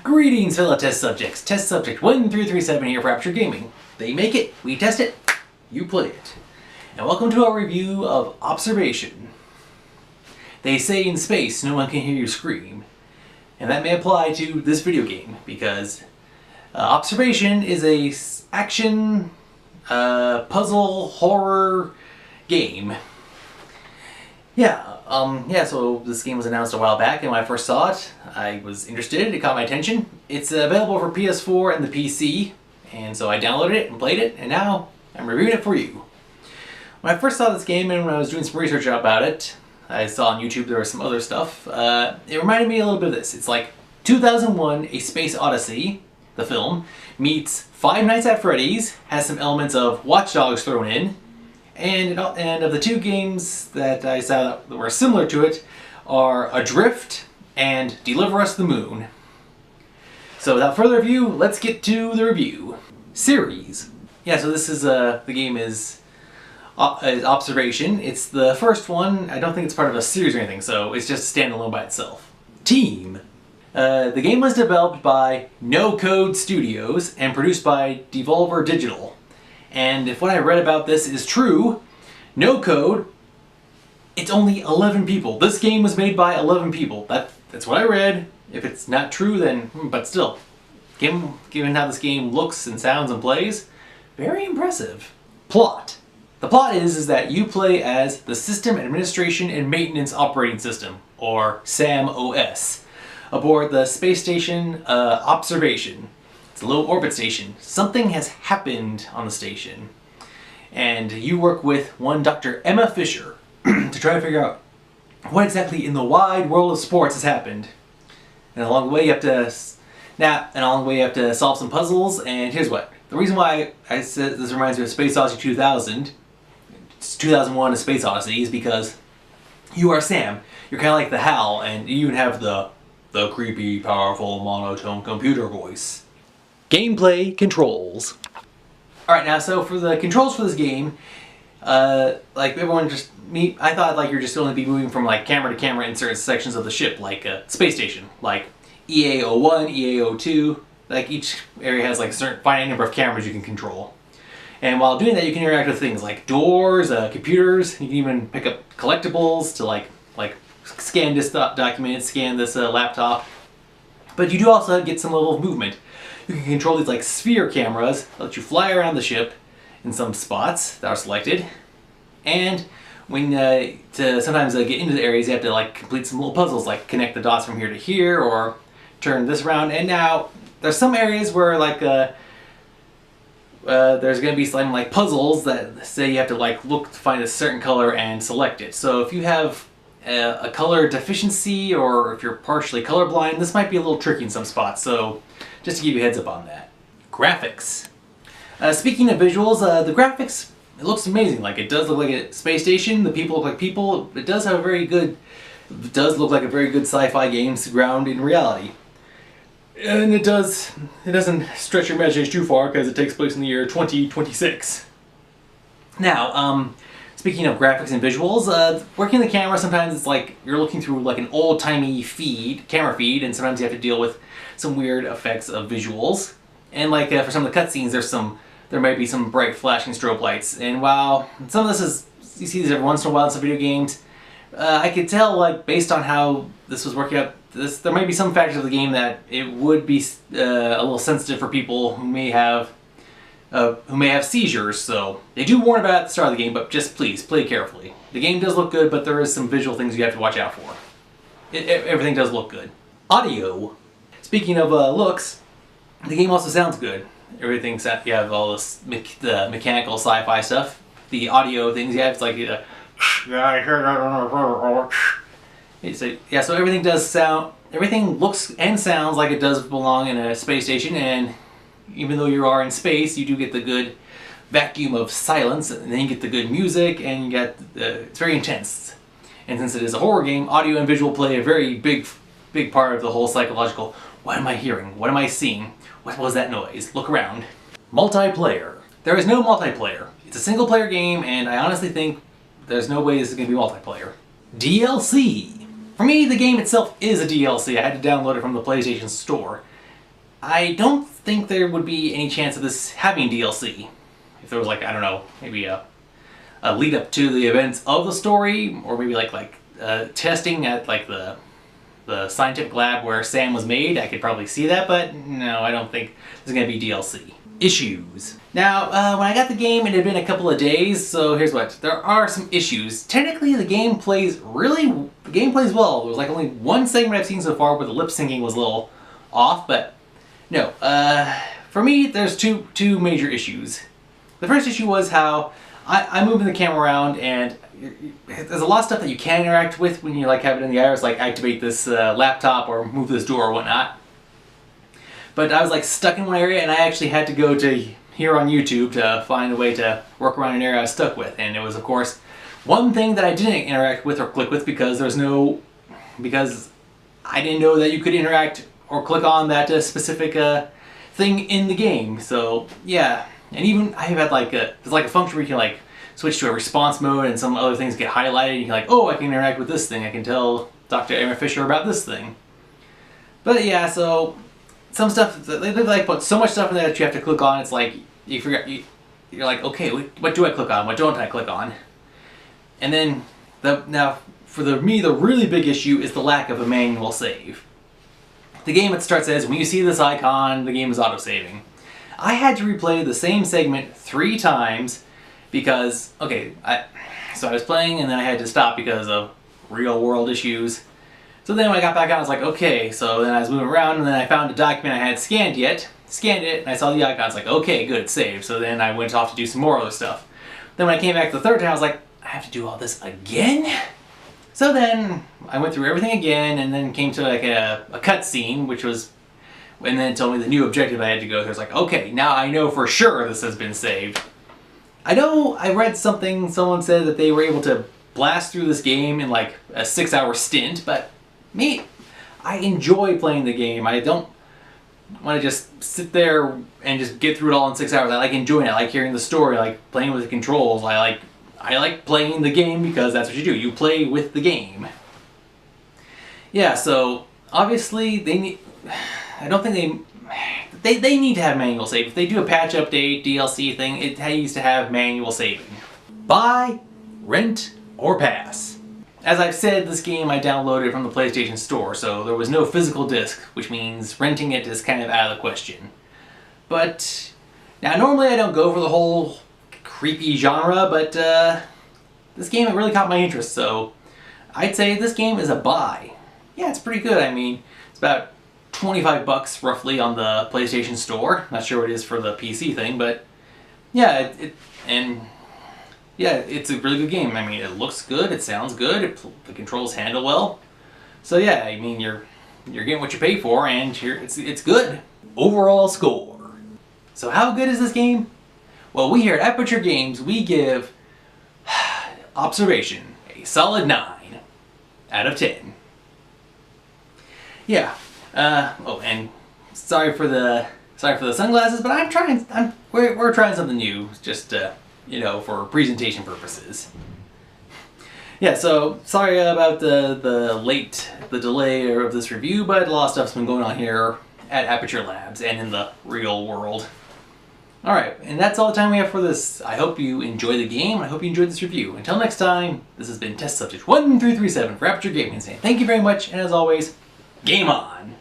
Greetings, fellow test subjects. Test subject 1337 here for Aperture Gaming. They make it, we test it, you play it. And welcome to our review of Observation. They say in space no one can hear you scream. And that may apply to this video game because Observation is a action, puzzle, horror game. So this game was announced a while back, and when I first saw it, I was interested. It caught my attention. It's available for PS4 and the PC, and so I downloaded it and played it, and now I'm reviewing it for you. When I first saw this game and when I was doing some research about it, I saw on YouTube there was some other stuff. It reminded me a little bit of this. It's like 2001: A Space Odyssey, the film, meets Five Nights at Freddy's, has some elements of Watch Dogs thrown in, and of the two games that I saw that were similar to it are Adrift and Deliver Us the Moon. So without further ado, let's get to the review. Series. Yeah, so this is the game is Observation. It's the first one. I don't think it's part of a series or anything, so it's just standalone by itself. Team. The game was developed by No Code Studios and produced by Devolver Digital. And if what I read about this is true, No Code, it's only 11 people. This game was made by 11 people. That's what I read. If it's not true, then, but still, given how this game looks and sounds and plays, very impressive. Plot. The plot is that you play as the System Administration and Maintenance Operating System, or SAM-OS, aboard the space station Observation. It's a low orbit station. Something has happened on the station. And you work with one Dr. Emma Fisher to try to figure out what exactly in the wide world of sports has happened. And along the way you have to solve some puzzles, and here's what. The reason why I said this reminds me of Space Odyssey 2000, it's 2001: A Space Odyssey, is because you are Sam. You're kind of like the HAL, and you even have the creepy, powerful, monotone computer voice. Gameplay controls. Alright, now so for the controls for this game, like everyone I thought like you're just going to be moving from like camera to camera in certain sections of the ship, like a space station, like EA-01, EA-02, like each area has like a certain finite number of cameras you can control. And while doing that you can interact with things like doors, computers, you can even pick up collectibles to like scan this document, scan this laptop. But you do also get some level of movement. You can control these like sphere cameras that let you fly around the ship in some spots that are selected. And when to sometimes get into the areas, you have to like complete some little puzzles, like connect the dots from here to here, or turn this around. And now there's some areas where like there's going to be some like puzzles that say you have to like look to find a certain color and select it. So if you have a color deficiency, or if you're partially colorblind, this might be a little tricky in some spots. So just to give you a heads up on that. Graphics. Speaking of visuals, the graphics, it looks amazing. Like, it does look like a space station, the people look like people. It does look like a very good sci-fi game grounded in reality. And it doesn't stretch your imagination too far because it takes place in the year 2026. Now, speaking of graphics and visuals, working the camera, sometimes it's like you're looking through like an old-timey camera feed, and sometimes you have to deal with some weird effects of visuals. And like for some of the cutscenes, there might be some bright flashing strobe lights. And while some of this you see these every once in a while in some video games, I could tell, like, based on how this was working out, there might be some factors of the game that it would be a little sensitive for people who may have seizures. So they do warn about it at the start of the game, but just please play carefully. The game does look good, but there is some visual things you have to watch out for. Everything does look good. Audio. Speaking of looks, the game also sounds good. Everything's set. You have all this the mechanical sci-fi stuff. The audio things you have, it's like so everything does sound. Everything looks and sounds like it does belong in a space station, and even though you are in space, you do get the good vacuum of silence, and then you get the good music, and you get it's very intense. And since it is a horror game, audio and visual play a very big part of the whole psychological. What am I hearing? What am I seeing? What was that noise? Look around. Multiplayer. There is no multiplayer. It's a single player game, and I honestly think there's no way this is going to be multiplayer. DLC. For me, the game itself is a DLC. I had to download it from the PlayStation Store. I don't think there would be any chance of this having DLC. If there was like, I don't know, maybe a lead up to the events of the story, or maybe like testing at like the scientific lab where Sam was made, I could probably see that, but no, I don't think there's going to be DLC. Issues. Now, when I got the game, it had been a couple of days, so here's what. There are some issues. Technically, the game plays well. There's like only one segment I've seen so far where the lip syncing was a little off, but no. For me, there's two major issues. The first issue was how I'm moving the camera around, and there's a lot of stuff that you can interact with when you like have it in the iris, like activate this laptop or move this door or whatnot. But I was like stuck in one area, and I actually had to go to here on YouTube to find a way to work around an area I was stuck with. And it was, of course, one thing that I didn't interact with or click with because because I didn't know that you could interact or click on that specific thing in the game. So yeah, and even I have had there's like a function where you can like switch to a response mode, and some other things get highlighted. And you can like, oh, I can interact with this thing. I can tell Dr. Emma Fisher about this thing. But yeah, so some stuff, they like put so much stuff in there that you have to click on. It's like you forget, you're like, okay, what do I click on? What don't I click on? And then now for me, the really big issue is the lack of a manual save. The game at the start says when you see this icon, the game is auto-saving. I had to replay the same segment 3 times because so I was playing and then I had to stop because of real world issues. So then when I got back on, I was like, okay, so then I was moving around, and then I found a document I had scanned it, and I saw the icon. I was like, okay, good, it's saved. So then I went off to do some more other stuff. Then when I came back the third time, I was like, I have to do all this again? So then I went through everything again, and then came to like a cutscene, and then it told me the new objective I had to go through. I was like, okay, now I know for sure this has been saved. I know I read something, someone said that they were able to blast through this game in like a 6-hour stint, but me, I enjoy playing the game. I don't want to just sit there and just get through it all in 6 hours. I like enjoying it. I like hearing the story. I like playing with the controls. I like playing the game because that's what you do. You play with the game. Yeah, so obviously they need. I don't think they need to have manual save. If they do a patch update, DLC thing, it used to have manual saving. Buy, rent, or pass. As I've said, this game I downloaded from the PlayStation Store, so there was no physical disc, which means renting it is kind of out of the question. But now normally I don't go for the whole creepy genre, but this game really caught my interest, so I'd say this game is a buy. Yeah, it's pretty good. I mean, it's about $25 roughly on the PlayStation Store. Not sure what it is for the PC thing, but yeah, yeah, it's a really good game. I mean, it looks good, it sounds good, the controls handle well. So yeah, I mean, you're getting what you pay for, and it's good. Overall score. So how good is this game? Well, we here at Aperture Games, we give Observation a solid 9 out of 10. Yeah. Oh, and sorry for the sunglasses, but we're trying something new, just you know, for presentation purposes. Yeah, so sorry about the delay of this review, but a lot of stuff's been going on here at Aperture Labs and in the real world. Alright, and that's all the time we have for this. I hope you enjoy the game, I hope you enjoyed this review. Until next time, this has been Test Subject 1337 for Aperture Gaming saying thank you very much, and as always, game on!